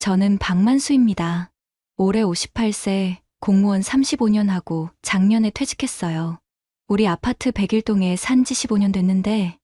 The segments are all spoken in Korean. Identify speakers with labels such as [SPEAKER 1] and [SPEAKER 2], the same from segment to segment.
[SPEAKER 1] 저는 박만수입니다. 올해 58세, 공무원 35년 하고 작년에 퇴직했어요. 우리 아파트 101동에 산지 15년 됐는데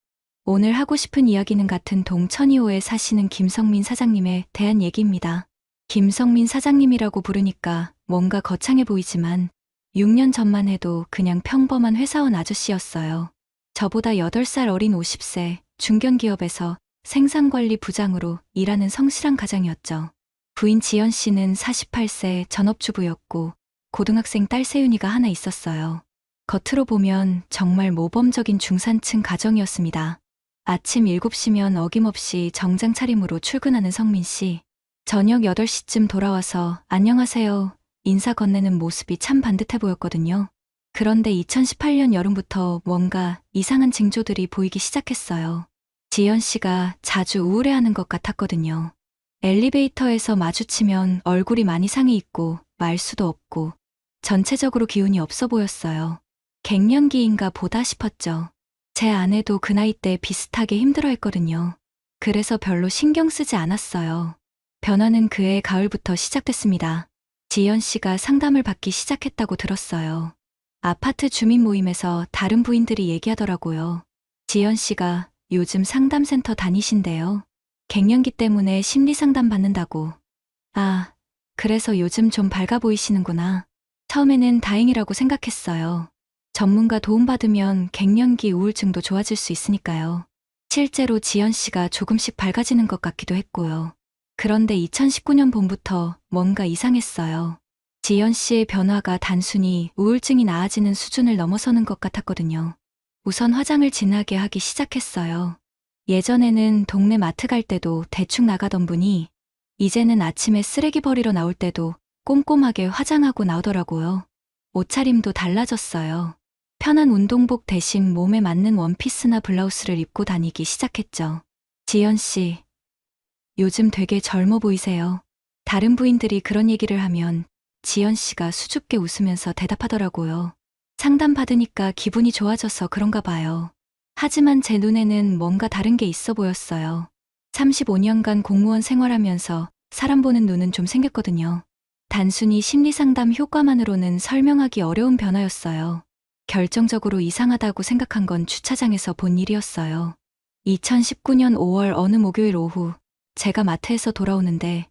[SPEAKER 1] 오늘 하고 싶은 이야기는 같은 동 1002호에 사시는 김성민 사장님에 대한 얘기입니다. 김성민 사장님이라고 부르니까 뭔가 거창해 보이지만 6년 전만 해도 그냥 평범한 회사원 아저씨였어요. 저보다 8살 어린 50세 중견기업에서 생산관리 부장으로 일하는 성실한 가장이었죠. 부인 지연 씨는 48세 전업주부였고 고등학생 딸 세윤이가 하나 있었어요. 겉으로 보면 정말 모범적인 중산층 가정이었습니다. 아침 7시면 어김없이 정장 차림으로 출근하는 성민 씨. 저녁 8시쯤 돌아와서 안녕하세요 인사 건네는 모습이 참 반듯해 보였거든요. 그런데 2018년 여름부터 뭔가 이상한 징조들이 보이기 시작했어요. 지연 씨가 자주 우울해하는 것 같았거든요. 엘리베이터에서 마주치면 얼굴이 많이 상해 있고 말수도 없고 전체적으로 기운이 없어 보였어요. 갱년기인가 보다 싶었죠. 제 아내도 그 나이 때 비슷하게 힘들어했거든요. 그래서 별로 신경 쓰지 않았어요. 변화는 그해 가을부터 시작됐습니다. 지연 씨가 상담을 받기 시작했다고 들었어요. 아파트 주민 모임에서 다른 부인들이 얘기하더라고요. 지연 씨가 요즘 상담센터 다니신대요. 갱년기 때문에 심리 상담 받는다고. 아, 그래서 요즘 좀 밝아 보이시는구나. 처음에는 다행이라고 생각했어요. 전문가 도움받으면 갱년기 우울증도 좋아질 수 있으니까요. 실제로 지연 씨가 조금씩 밝아지는 것 같기도 했고요. 그런데 2019년 봄부터 뭔가 이상했어요. 지연 씨의 변화가 단순히 우울증이 나아지는 수준을 넘어서는 것 같았거든요. 우선 화장을 진하게 하기 시작했어요. 예전에는 동네 마트 갈 때도 대충 나가던 분이 이제는 아침에 쓰레기 버리러 나올 때도 꼼꼼하게 화장하고 나오더라고요. 옷차림도 달라졌어요. 편한 운동복 대신 몸에 맞는 원피스나 블라우스를 입고 다니기 시작했죠. 지연 씨, 요즘 되게 젊어 보이세요. 다른 부인들이 그런 얘기를 하면 지연 씨가 수줍게 웃으면서 대답하더라고요. 상담받으니까 기분이 좋아져서 그런가 봐요. 하지만 제 눈에는 뭔가 다른 게 있어 보였어요. 35년간 공무원 생활하면서 사람 보는 눈은 좀 생겼거든요. 단순히 심리상담 효과만으로는 설명하기 어려운 변화였어요. 결정적으로 이상하다고 생각한 건 주차장에서 본 일이었어요. 2019년 5월 어느 목요일 오후 제가 마트에서 돌아오는데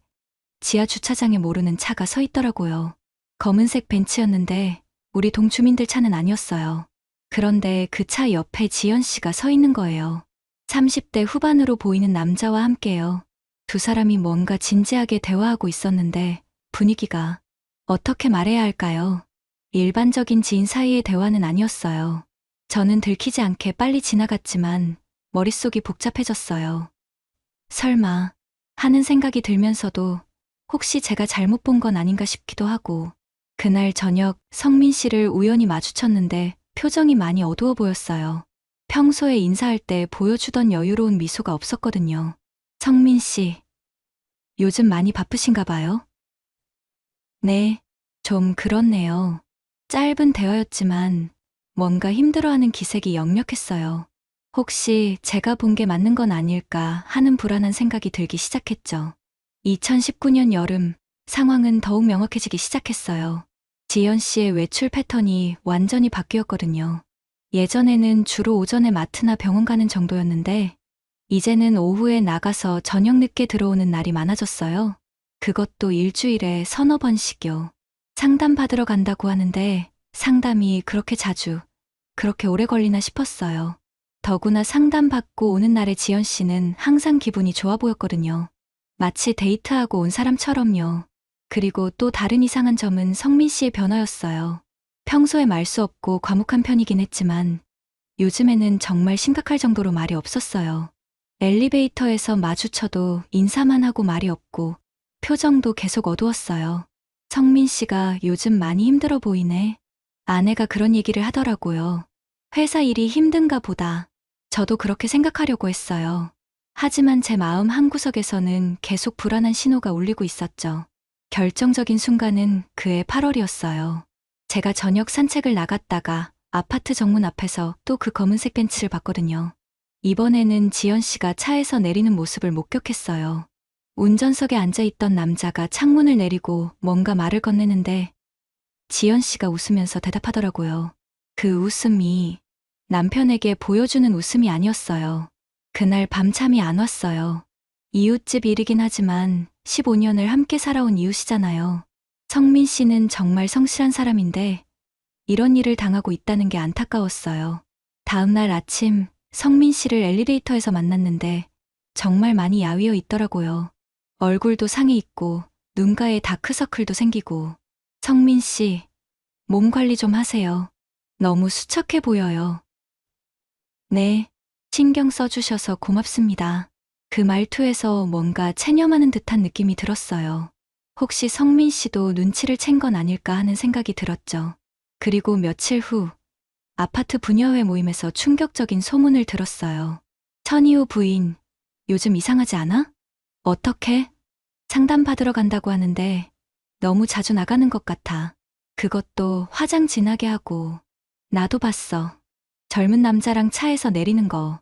[SPEAKER 1] 지하 주차장에 모르는 차가 서 있더라고요. 검은색 벤츠였는데 우리 동주민들 차는 아니었어요. 그런데 그 차 옆에 지연 씨가 서 있는 거예요. 30대 후반으로 보이는 남자와 함께요. 두 사람이 뭔가 진지하게 대화하고 있었는데 분위기가 어떻게 말해야 할까요? 일반적인 지인 사이의 대화는 아니었어요. 저는 들키지 않게 빨리 지나갔지만 머릿속이 복잡해졌어요. 설마 하는 생각이 들면서도 혹시 제가 잘못 본 건 아닌가 싶기도 하고 그날 저녁 성민 씨를 우연히 마주쳤는데 표정이 많이 어두워 보였어요. 평소에 인사할 때 보여주던 여유로운 미소가 없었거든요. 성민 씨, 요즘 많이 바쁘신가 봐요? 네, 좀 그렇네요. 짧은 대화였지만 뭔가 힘들어하는 기색이 역력했어요. 혹시 제가 본 게 맞는 건 아닐까 하는 불안한 생각이 들기 시작했죠. 2019년 여름, 상황은 더욱 명확해지기 시작했어요. 지연 씨의 외출 패턴이 완전히 바뀌었거든요. 예전에는 주로 오전에 마트나 병원 가는 정도였는데 이제는 오후에 나가서 저녁 늦게 들어오는 날이 많아졌어요. 그것도 일주일에 서너 번씩요. 상담 받으러 간다고 하는데 상담이 그렇게 자주, 그렇게 오래 걸리나 싶었어요. 더구나 상담 받고 오는 날의 지연 씨는 항상 기분이 좋아 보였거든요. 마치 데이트하고 온 사람처럼요. 그리고 또 다른 이상한 점은 성민 씨의 변화였어요. 평소에 말 수 없고 과묵한 편이긴 했지만 요즘에는 정말 심각할 정도로 말이 없었어요. 엘리베이터에서 마주쳐도 인사만 하고 말이 없고 표정도 계속 어두웠어요. 성민 씨가 요즘 많이 힘들어 보이네. 아내가 그런 얘기를 하더라고요. 회사 일이 힘든가 보다. 저도 그렇게 생각하려고 했어요. 하지만 제 마음 한구석에서는 계속 불안한 신호가 울리고 있었죠. 결정적인 순간은 그해 8월이었어요. 제가 저녁 산책을 나갔다가 아파트 정문 앞에서 또 그 검은색 벤츠를 봤거든요. 이번에는 지연 씨가 차에서 내리는 모습을 목격했어요. 운전석에 앉아있던 남자가 창문을 내리고 뭔가 말을 건네는데 지연 씨가 웃으면서 대답하더라고요. 그 웃음이 남편에게 보여주는 웃음이 아니었어요. 그날 밤잠이 안 왔어요. 이웃집 일이긴 하지만 15년을 함께 살아온 이웃이잖아요. 성민 씨는 정말 성실한 사람인데 이런 일을 당하고 있다는 게 안타까웠어요. 다음 날 아침 성민 씨를 엘리베이터에서 만났는데 정말 많이 야위어 있더라고요. 얼굴도 상해 있고 눈가에 다크서클도 생기고. 성민 씨, 몸 관리 좀 하세요. 너무 수척해 보여요. 네, 신경 써주셔서 고맙습니다. 그 말투에서 뭔가 체념하는 듯한 느낌이 들었어요. 혹시 성민 씨도 눈치를 챈 건 아닐까 하는 생각이 들었죠. 그리고 며칠 후 아파트 분녀회 모임에서 충격적인 소문을 들었어요. 천이호 부인, 요즘 이상하지 않아? 어떻게? 상담받으러 간다고 하는데 너무 자주 나가는 것 같아. 그것도 화장 진하게 하고. 나도 봤어. 젊은 남자랑 차에서 내리는 거.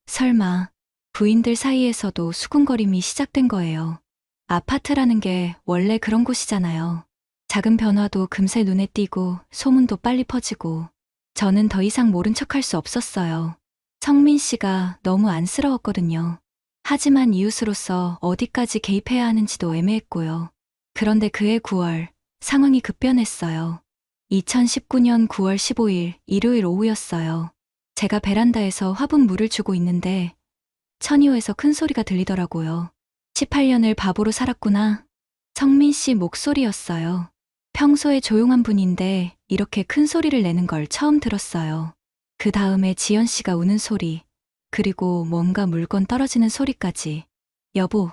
[SPEAKER 1] 설마 부인들 사이에서도 수군거림이 시작된 거예요. 아파트라는 게 원래 그런 곳이잖아요. 작은 변화도 금세 눈에 띄고 소문도 빨리 퍼지고. 저는 더 이상 모른 척할 수 없었어요. 성민 씨가 너무 안쓰러웠거든요. 하지만 이웃으로서 어디까지 개입해야 하는지도 애매했고요. 그런데 그해 9월 상황이 급변했어요. 2019년 9월 15일 일요일 오후였어요. 제가 베란다에서 화분 물을 주고 있는데 천이호에서 큰 소리가 들리더라고요. 18년을 바보로 살았구나. 성민 씨 목소리였어요. 평소에 조용한 분인데 이렇게 큰 소리를 내는 걸 처음 들었어요. 그 다음에 지연 씨가 우는 소리, 그리고 뭔가 물건 떨어지는 소리까지. 여보,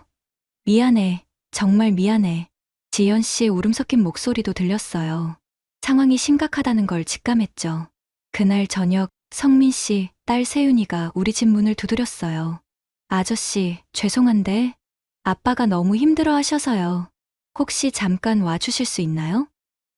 [SPEAKER 1] 미안해. 정말 미안해. 지연 씨의 울음 섞인 목소리도 들렸어요. 상황이 심각하다는 걸 직감했죠. 그날 저녁 성민 씨 딸 세윤이가 우리 집 문을 두드렸어요. 아저씨, 죄송한데 아빠가 너무 힘들어 하셔서요. 혹시 잠깐 와주실 수 있나요?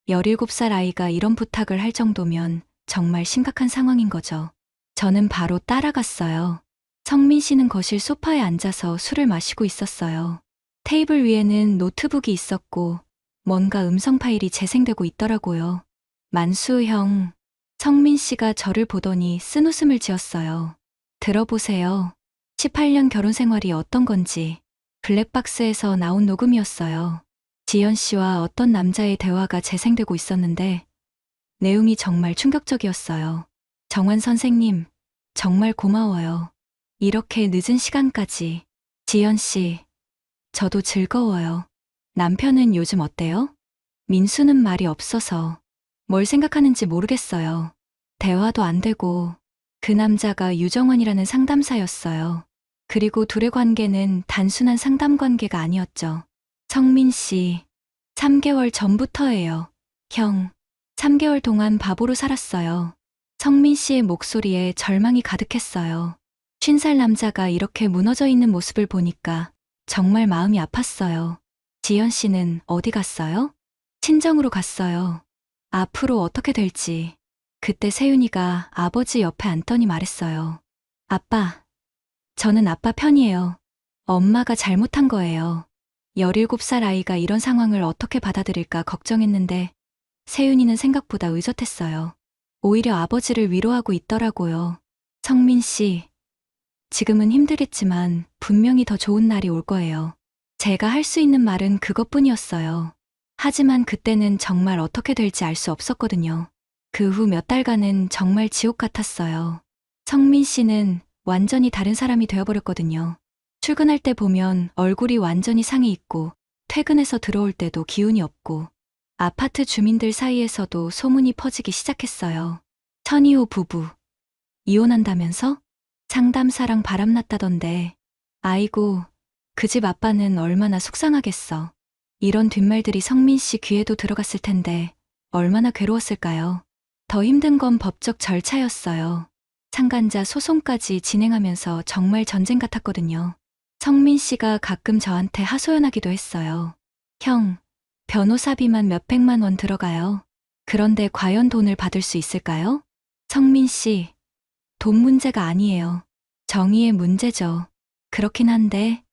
[SPEAKER 1] 17살 아이가 이런 부탁을 할 정도면 정말 심각한 상황인 거죠. 저는 바로 따라갔어요. 성민 씨는 거실 소파에 앉아서 술을 마시고 있었어요. 테이블 위에는 노트북이 있었고 뭔가 음성 파일이 재생되고 있더라고요. 만수 형, 성민 씨가 저를 보더니 쓴 웃음을 지었어요. 들어보세요. 18년 결혼 생활이 어떤 건지. 블랙박스에서 나온 녹음이었어요. 지연 씨와 어떤 남자의 대화가 재생되고 있었는데 내용이 정말 충격적이었어요. 정환 선생님, 정말 고마워요. 이렇게 늦은 시간까지. 지연 씨, 저도 즐거워요. 남편은 요즘 어때요? 민수는 말이 없어서 뭘 생각하는지 모르겠어요. 대화도 안 되고. 그 남자가 유정환이라는 상담사였어요. 그리고 둘의 관계는 단순한 상담 관계가 아니었죠. 성민 씨, 3개월 전부터예요. 형, 3개월 동안 바보로 살았어요. 성민 씨의 목소리에 절망이 가득했어요. 50살 남자가 이렇게 무너져 있는 모습을 보니까 정말 마음이 아팠어요. 지연 씨는 어디 갔어요? 친정으로 갔어요. 앞으로 어떻게 될지. 그때 세윤이가 아버지 옆에 앉더니 말했어요. 아빠, 저는 아빠 편이에요. 엄마가 잘못한 거예요. 17살 아이가 이런 상황을 어떻게 받아들일까 걱정했는데 세윤이는 생각보다 의젓했어요. 오히려 아버지를 위로하고 있더라고요. 성민 씨, 지금은 힘들겠지만 분명히 더 좋은 날이 올 거예요. 제가 할 수 있는 말은 그것뿐이었어요. 하지만 그때는 정말 어떻게 될지 알 수 없었거든요. 그 후 몇 달간은 정말 지옥 같았어요. 성민 씨는 완전히 다른 사람이 되어버렸거든요. 출근할 때 보면 얼굴이 완전히 상해 있고 퇴근해서 들어올 때도 기운이 없고 아파트 주민들 사이에서도 소문이 퍼지기 시작했어요. 천이호 부부 이혼한다면서? 상담사랑 바람났다던데. 아이고, 그 집 아빠는 얼마나 속상하겠어. 이런 뒷말들이 성민 씨 귀에도 들어갔을 텐데 얼마나 괴로웠을까요? 더 힘든 건 법적 절차였어요. 상간자 소송까지 진행하면서 정말 전쟁 같았거든요. 성민 씨가 가끔 저한테 하소연하기도 했어요. 형, 변호사비만 몇백만 원 들어가요. 그런데 과연 돈을 받을 수 있을까요? 성민 씨, 돈 문제가 아니에요. 정의의 문제죠. 그렇긴 한데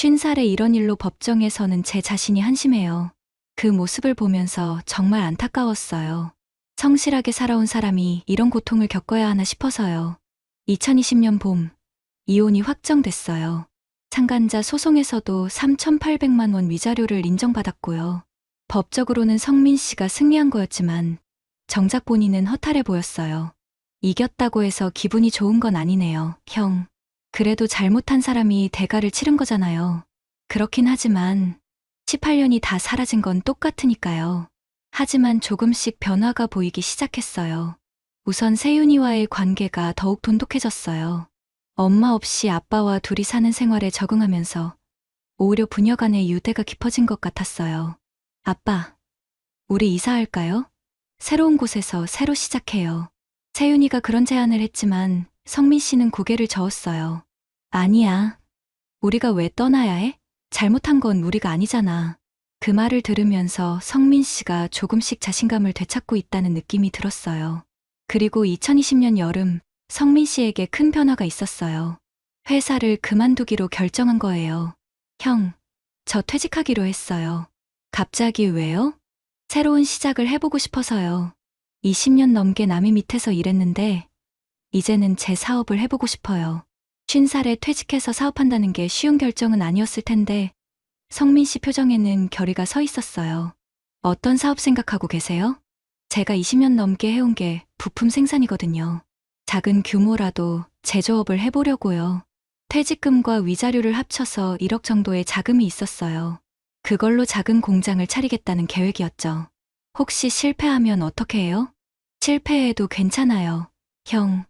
[SPEAKER 1] 50살에 이런 일로 법정에서는 제 자신이 한심해요. 그 모습을 보면서 정말 안타까웠어요. 성실하게 살아온 사람이 이런 고통을 겪어야 하나 싶어서요. 2020년 봄, 이혼이 확정됐어요. 상간자 소송에서도 3,800만 원 위자료를 인정받았고요. 법적으로는 성민 씨가 승리한 거였지만 정작 본인은 허탈해 보였어요. 이겼다고 해서 기분이 좋은 건 아니네요, 형. 그래도 잘못한 사람이 대가를 치른 거잖아요. 그렇긴 하지만 18년이 다 사라진 건 똑같으니까요. 하지만 조금씩 변화가 보이기 시작했어요. 우선 세윤이와의 관계가 더욱 돈독해졌어요. 엄마 없이 아빠와 둘이 사는 생활에 적응하면서 오히려 부녀 간의 유대가 깊어진 것 같았어요. 아빠, 우리 이사할까요? 새로운 곳에서 새로 시작해요. 세윤이가 그런 제안을 했지만 성민 씨는 고개를 저었어요. 아니야. 우리가 왜 떠나야 해? 잘못한 건 우리가 아니잖아. 그 말을 들으면서 성민 씨가 조금씩 자신감을 되찾고 있다는 느낌이 들었어요. 그리고 2020년 여름, 성민 씨에게 큰 변화가 있었어요. 회사를 그만두기로 결정한 거예요. 형, 저 퇴직하기로 했어요. 갑자기 왜요? 새로운 시작을 해보고 싶어서요. 20년 넘게 남의 밑에서 일했는데, 이제는 제 사업을 해보고 싶어요. 50살에 퇴직해서 사업한다는 게 쉬운 결정은 아니었을 텐데, 성민 씨 표정에는 결의가 서 있었어요. 어떤 사업 생각하고 계세요? 제가 20년 넘게 해온 게 부품 생산이거든요. 작은 규모라도 제조업을 해보려고요. 퇴직금과 위자료를 합쳐서 1억 정도의 자금이 있었어요. 그걸로 작은 공장을 차리겠다는 계획이었죠. 혹시 실패하면 어떻게 해요? 실패해도 괜찮아요. 형,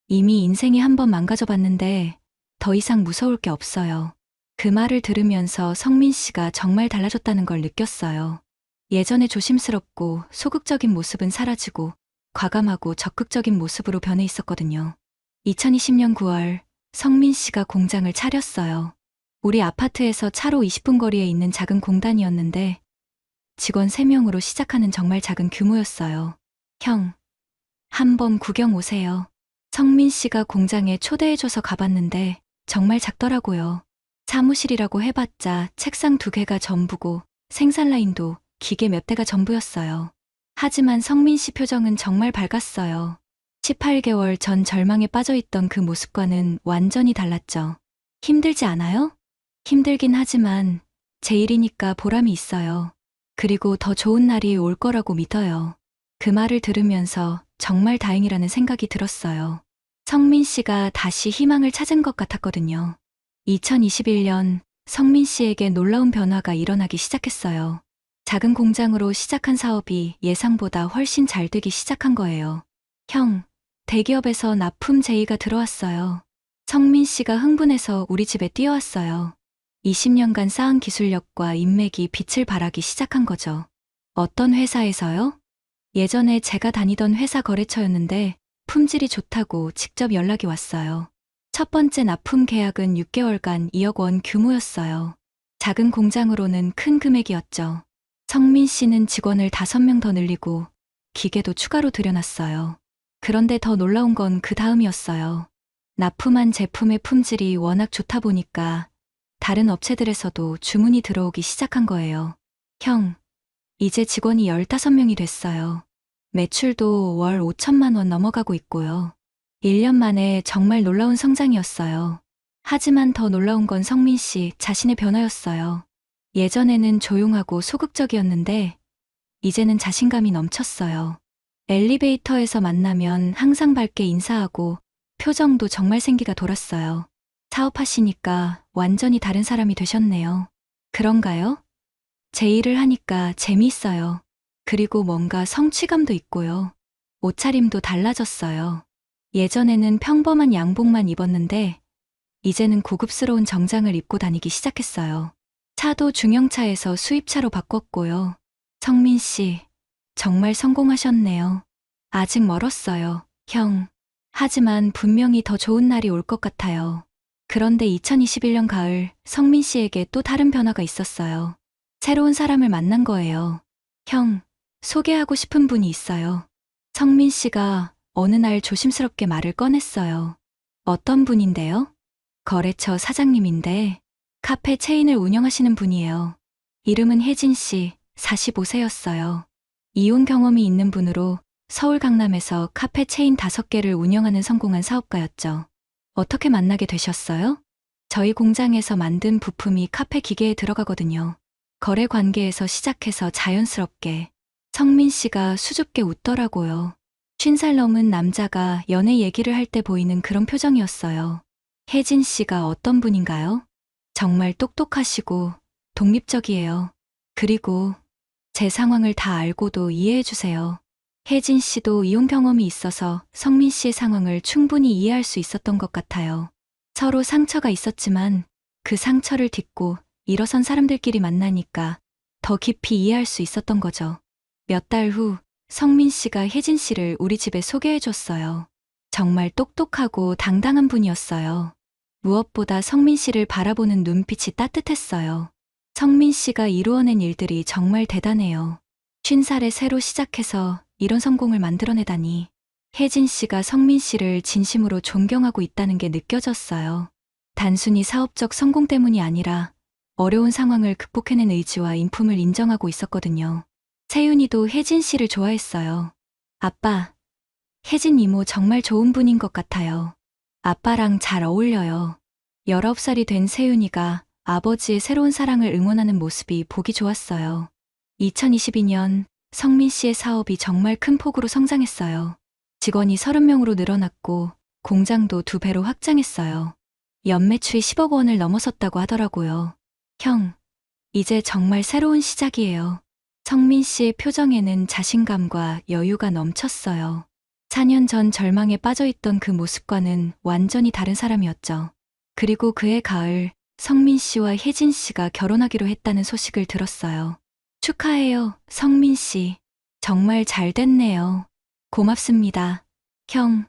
[SPEAKER 1] 이미 인생이 한 번 망가져 봤는데 더 이상 무서울 게 없어요. 그 말을 들으면서 성민 씨가 정말 달라졌다는 걸 느꼈어요. 예전에 조심스럽고 소극적인 모습은 사라지고 과감하고 적극적인 모습으로 변해 있었거든요. 2020년 9월 성민 씨가 공장을 차렸어요. 우리 아파트에서 차로 20분 거리에 있는 작은 공단이었는데 직원 3명으로 시작하는 정말 작은 규모였어요. 형, 한번 구경 오세요. 성민 씨가 공장에 초대해줘서 가봤는데 정말 작더라고요. 사무실이라고 해봤자 책상 2개가 전부고 생산 라인도 기계 몇 대가 전부였어요. 하지만 성민 씨 표정은 정말 밝았어요. 18개월 전 절망에 빠져있던 그 모습과는 완전히 달랐죠. 힘들지 않아요? 힘들긴 하지만 제 일이니까 보람이 있어요. 그리고 더 좋은 날이 올 거라고 믿어요. 그 말을 들으면서 정말 다행이라는 생각이 들었어요. 성민 씨가 다시 희망을 찾은 것 같았거든요. 2021년 성민 씨에게 놀라운 변화가 일어나기 시작했어요. 작은 공장으로 시작한 사업이 예상보다 훨씬 잘 되기 시작한 거예요. 형, 대기업에서 납품 제의가 들어왔어요. 성민 씨가 흥분해서 우리 집에 뛰어왔어요. 20년간 쌓은 기술력과 인맥이 빛을 발하기 시작한 거죠. 어떤 회사에서요? 예전에 제가 다니던 회사 거래처였는데 품질이 좋다고 직접 연락이 왔어요. 첫 번째 납품 계약은 6개월간 2억 원 규모였어요. 작은 공장으로는 큰 금액이었죠. 성민 씨는 직원을 5명 더 늘리고 기계도 추가로 들여놨어요. 그런데 더 놀라운 건 그 다음이었어요. 납품한 제품의 품질이 워낙 좋다 보니까 다른 업체들에서도 주문이 들어오기 시작한 거예요. 형, 이제 직원이 15명이 됐어요. 매출도 월 5천만 원 넘어가고 있고요. 1년 만에 정말 놀라운 성장이었어요. 하지만 더 놀라운 건 성민 씨 자신의 변화였어요. 예전에는 조용하고 소극적이었는데 이제는 자신감이 넘쳤어요. 엘리베이터에서 만나면 항상 밝게 인사하고 표정도 정말 생기가 돌았어요. 사업하시니까 완전히 다른 사람이 되셨네요. 그런가요? 제 일을 하니까 재미있어요. 그리고 뭔가 성취감도 있고요. 옷차림도 달라졌어요. 예전에는 평범한 양복만 입었는데 이제는 고급스러운 정장을 입고 다니기 시작했어요. 차도 중형차에서 수입차로 바꿨고요. 성민 씨, 정말 성공하셨네요. 아직 멀었어요, 형. 하지만 분명히 더 좋은 날이 올 것 같아요. 그런데 2021년 가을, 성민 씨에게 또 다른 변화가 있었어요. 새로운 사람을 만난 거예요. 형, 소개하고 싶은 분이 있어요. 성민 씨가 어느 날 조심스럽게 말을 꺼냈어요. 어떤 분인데요? 거래처 사장님인데 카페 체인을 운영하시는 분이에요. 이름은 혜진 씨, 45세였어요. 이혼 경험이 있는 분으로 서울 강남에서 카페 체인 5개를 운영하는 성공한 사업가였죠. 어떻게 만나게 되셨어요? 저희 공장에서 만든 부품이 카페 기계에 들어가거든요. 거래 관계에서 시작해서 자연스럽게. 성민 씨가 수줍게 웃더라고요. 50살 넘은 남자가 연애 얘기를 할 때 보이는 그런 표정이었어요. 혜진 씨가 어떤 분인가요? 정말 똑똑하시고 독립적이에요. 그리고 제 상황을 다 알고도 이해해 주세요. 혜진 씨도 이혼 경험이 있어서 성민 씨의 상황을 충분히 이해할 수 있었던 것 같아요. 서로 상처가 있었지만 그 상처를 딛고 일어선 사람들끼리 만나니까 더 깊이 이해할 수 있었던 거죠. 몇 달 후 성민 씨가 혜진 씨를 우리 집에 소개해 줬어요. 정말 똑똑하고 당당한 분이었어요. 무엇보다 성민 씨를 바라보는 눈빛이 따뜻했어요. 성민 씨가 이루어낸 일들이 정말 대단해요. 50살에 새로 시작해서 이런 성공을 만들어내다니. 혜진 씨가 성민 씨를 진심으로 존경하고 있다는 게 느껴졌어요. 단순히 사업적 성공 때문이 아니라 어려운 상황을 극복해낸 의지와 인품을 인정하고 있었거든요. 세윤이도 혜진 씨를 좋아했어요. 아빠, 혜진 이모 정말 좋은 분인 것 같아요. 아빠랑 잘 어울려요. 19살이 된 세윤이가 아버지의 새로운 사랑을 응원하는 모습이 보기 좋았어요. 2022년 성민 씨의 사업이 정말 큰 폭으로 성장했어요. 직원이 30명으로 늘어났고 공장도 2배로 확장했어요. 연매출이 10억 원을 넘어섰다고 하더라고요. 형, 이제 정말 새로운 시작이에요. 성민 씨의 표정에는 자신감과 여유가 넘쳤어요. 4년 전 절망에 빠져있던 그 모습과는 완전히 다른 사람이었죠. 그리고 그해 가을, 성민 씨와 혜진 씨가 결혼하기로 했다는 소식을 들었어요. 축하해요, 성민 씨. 정말 잘 됐네요. 고맙습니다. 형,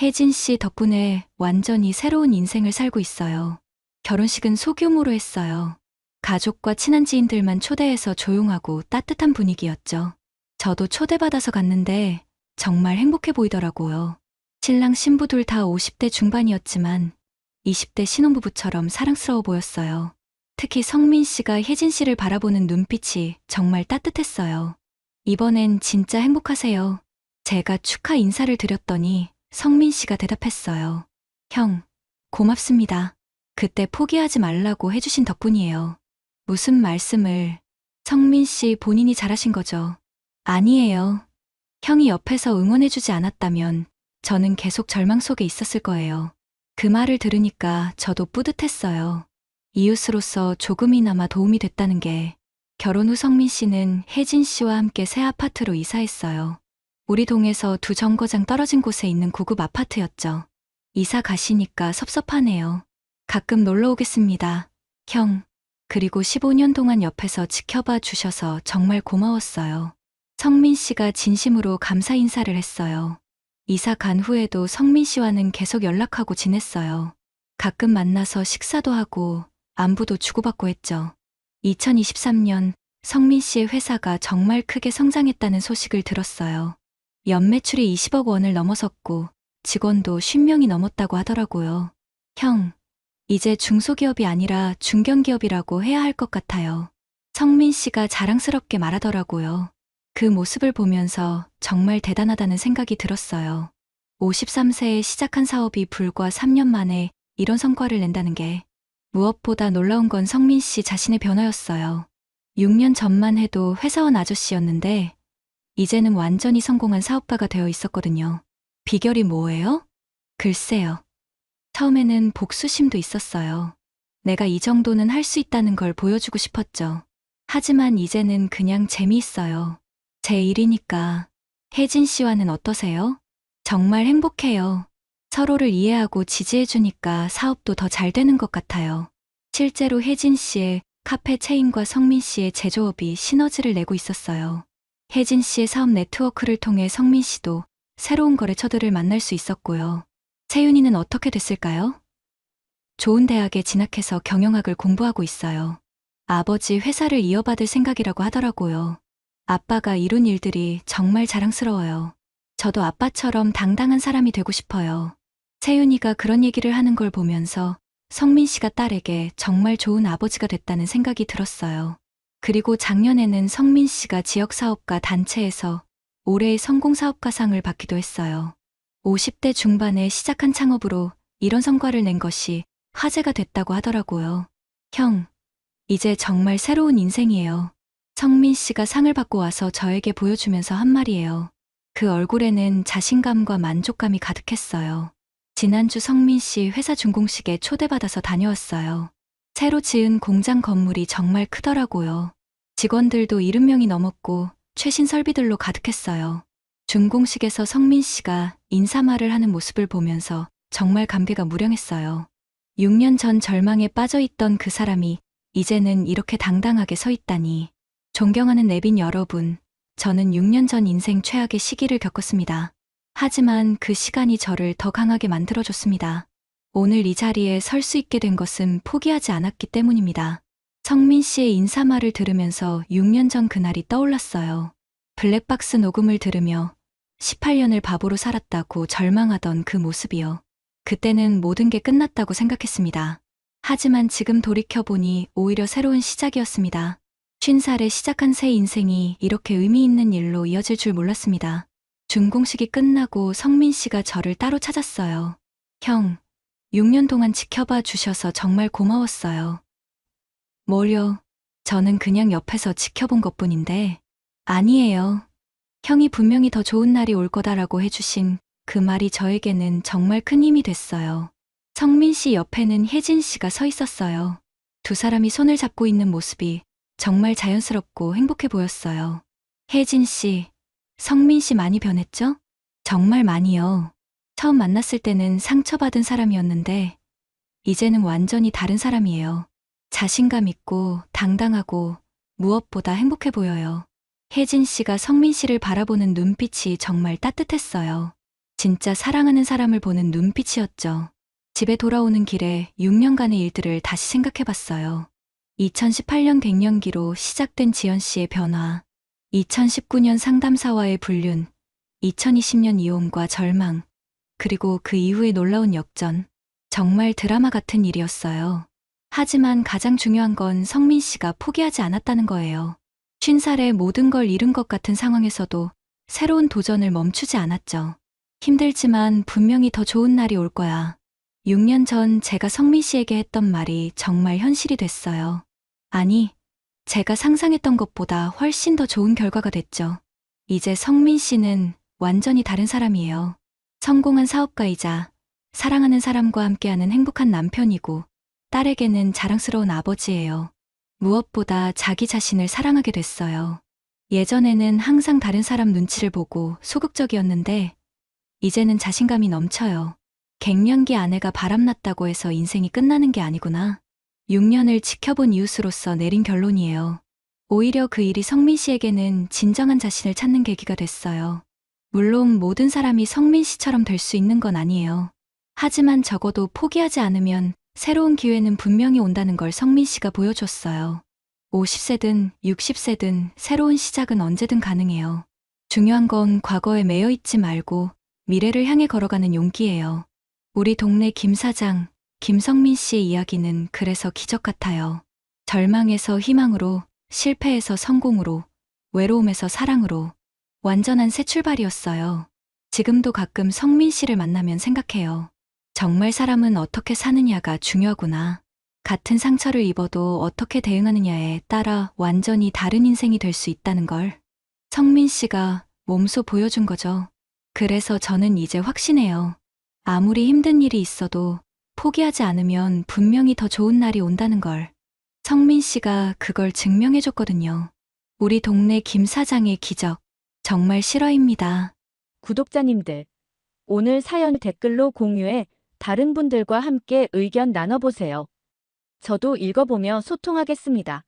[SPEAKER 1] 혜진 씨 덕분에 완전히 새로운 인생을 살고 있어요. 결혼식은 소규모로 했어요. 가족과 친한 지인들만 초대해서 조용하고 따뜻한 분위기였죠. 저도 초대받아서 갔는데 정말 행복해 보이더라고요. 신랑 신부 둘 다 50대 중반이었지만 20대 신혼부부처럼 사랑스러워 보였어요. 특히 성민 씨가 혜진 씨를 바라보는 눈빛이 정말 따뜻했어요. 이번엔 진짜 행복하세요. 제가 축하 인사를 드렸더니 성민 씨가 대답했어요. 형, 고맙습니다. 그때 포기하지 말라고 해주신 덕분이에요. 무슨 말씀을. 성민 씨 본인이 잘하신 거죠? 아니에요. 형이 옆에서 응원해주지 않았다면 저는 계속 절망 속에 있었을 거예요. 그 말을 들으니까 저도 뿌듯했어요. 이웃으로서 조금이나마 도움이 됐다는 게. 결혼 후 성민 씨는 혜진 씨와 함께 새 아파트로 이사했어요. 우리 동에서 2정거장 떨어진 곳에 있는 고급 아파트였죠. 이사 가시니까 섭섭하네요. 가끔 놀러 오겠습니다. 형. 그리고 15년 동안 옆에서 지켜봐 주셔서 정말 고마웠어요. 성민 씨가 진심으로 감사 인사를 했어요. 이사 간 후에도 성민 씨와는 계속 연락하고 지냈어요. 가끔 만나서 식사도 하고 안부도 주고받고 했죠. 2023년 성민 씨의 회사가 정말 크게 성장했다는 소식을 들었어요. 연매출이 20억 원을 넘어섰고 직원도 50명이 넘었다고 하더라고요. 형, 이제 중소기업이 아니라 중견기업이라고 해야 할 것 같아요. 성민 씨가 자랑스럽게 말하더라고요. 그 모습을 보면서 정말 대단하다는 생각이 들었어요. 53세에 시작한 사업이 불과 3년 만에 이런 성과를 낸다는 게 무엇보다 놀라운 건 성민 씨 자신의 변화였어요. 6년 전만 해도 회사원 아저씨였는데 이제는 완전히 성공한 사업가가 되어 있었거든요. 비결이 뭐예요? 글쎄요. 처음에는 복수심도 있었어요. 내가 이 정도는 할 수 있다는 걸 보여주고 싶었죠. 하지만 이제는 그냥 재미있어요. 제 일이니까. 혜진 씨와는 어떠세요? 정말 행복해요. 서로를 이해하고 지지해주니까 사업도 더 잘 되는 것 같아요. 실제로 혜진 씨의 카페 체인과 성민 씨의 제조업이 시너지를 내고 있었어요. 혜진 씨의 사업 네트워크를 통해 성민 씨도 새로운 거래처들을 만날 수 있었고요. 세윤이는 어떻게 됐을까요? 좋은 대학에 진학해서 경영학을 공부하고 있어요. 아버지 회사를 이어받을 생각이라고 하더라고요. 아빠가 이룬 일들이 정말 자랑스러워요. 저도 아빠처럼 당당한 사람이 되고 싶어요. 세윤이가 그런 얘기를 하는 걸 보면서 성민 씨가 딸에게 정말 좋은 아버지가 됐다는 생각이 들었어요. 그리고 작년에는 성민 씨가 지역사업가 단체에서 올해의 성공사업가상을 받기도 했어요. 50대 중반에 시작한 창업으로 이런 성과를 낸 것이 화제가 됐다고 하더라고요. 형, 이제 정말 새로운 인생이에요. 성민 씨가 상을 받고 와서 저에게 보여주면서 한 말이에요. 그 얼굴에는 자신감과 만족감이 가득했어요. 지난주 성민 씨 회사 준공식에 초대받아서 다녀왔어요. 새로 지은 공장 건물이 정말 크더라고요. 직원들도 70명이 넘었고 최신 설비들로 가득했어요. 준공식에서 성민 씨가 인사말을 하는 모습을 보면서 정말 감개가 무량했어요. 6년 전 절망에 빠져있던 그 사람이 이제는 이렇게 당당하게 서 있다니. 존경하는 내빈 여러분, 저는 6년 전 인생 최악의 시기를 겪었습니다. 하지만 그 시간이 저를 더 강하게 만들어줬습니다. 오늘 이 자리에 설 수 있게 된 것은 포기하지 않았기 때문입니다. 성민 씨의 인사말을 들으면서 6년 전 그날이 떠올랐어요. 블랙박스 녹음을 들으며 18년을 바보로 살았다고 절망하던 그 모습이요. 그때는 모든 게 끝났다고 생각했습니다. 하지만 지금 돌이켜보니 오히려 새로운 시작이었습니다. 50살에 시작한 새 인생이 이렇게 의미 있는 일로 이어질 줄 몰랐습니다. 준공식이 끝나고 성민 씨가 저를 따로 찾았어요. 형, 6년 동안 지켜봐 주셔서 정말 고마웠어요. 뭘요? 저는 그냥 옆에서 지켜본 것뿐인데. 아니에요. 형이 분명히 더 좋은 날이 올 거다라고 해주신 그 말이 저에게는 정말 큰 힘이 됐어요. 성민 씨 옆에는 혜진 씨가 서 있었어요. 두 사람이 손을 잡고 있는 모습이 정말 자연스럽고 행복해 보였어요. 혜진 씨, 성민 씨 많이 변했죠? 정말 많이요. 처음 만났을 때는 상처받은 사람이었는데 이제는 완전히 다른 사람이에요. 자신감 있고 당당하고 무엇보다 행복해 보여요. 혜진 씨가 성민 씨를 바라보는 눈빛이 정말 따뜻했어요. 진짜 사랑하는 사람을 보는 눈빛이었죠. 집에 돌아오는 길에 6년간의 일들을 다시 생각해봤어요. 2018년 갱년기로 시작된 지연 씨의 변화, 2019년 상담사와의 불륜, 2020년 이혼과 절망, 그리고 그 이후의 놀라운 역전. 정말 드라마 같은 일이었어요. 하지만 가장 중요한 건 성민 씨가 포기하지 않았다는 거예요. 50살에 모든 걸 잃은 것 같은 상황에서도 새로운 도전을 멈추지 않았죠. 힘들지만 분명히 더 좋은 날이 올 거야. 6년 전 제가 성민 씨에게 했던 말이 정말 현실이 됐어요. 아니, 제가 상상했던 것보다 훨씬 더 좋은 결과가 됐죠. 이제 성민 씨는 완전히 다른 사람이에요. 성공한 사업가이자 사랑하는 사람과 함께하는 행복한 남편이고 딸에게는 자랑스러운 아버지예요. 무엇보다 자기 자신을 사랑하게 됐어요. 예전에는 항상 다른 사람 눈치를 보고 소극적이었는데 이제는 자신감이 넘쳐요. 갱년기 아내가 바람났다고 해서 인생이 끝나는 게 아니구나. 6년을 지켜본 이웃으로서 내린 결론이에요. 오히려 그 일이 성민 씨에게는 진정한 자신을 찾는 계기가 됐어요. 물론 모든 사람이 성민 씨처럼 될 수 있는 건 아니에요. 하지만 적어도 포기하지 않으면 새로운 기회는 분명히 온다는 걸 성민 씨가 보여줬어요. 50세든 60세든 새로운 시작은 언제든 가능해요. 중요한 건 과거에 매여 있지 말고 미래를 향해 걸어가는 용기예요. 우리 동네 김 사장, 김성민 씨의 이야기는 그래서 기적 같아요. 절망에서 희망으로, 실패에서 성공으로, 외로움에서 사랑으로 완전한 새 출발이었어요. 지금도 가끔 성민 씨를 만나면 생각해요. 정말 사람은 어떻게 사느냐가 중요하구나. 같은 상처를 입어도 어떻게 대응하느냐에 따라 완전히 다른 인생이 될 수 있다는 걸 성민 씨가 몸소 보여준 거죠. 그래서 저는 이제 확신해요. 아무리 힘든 일이 있어도 포기하지 않으면 분명히 더 좋은 날이 온다는 걸. 성민 씨가 그걸 증명해줬거든요. 우리 동네 김 사장의 기적, 정말 실화입니다.
[SPEAKER 2] 구독자님들, 오늘 사연 댓글로 공유해 다른 분들과 함께 의견 나눠보세요. 저도 읽어보며 소통하겠습니다.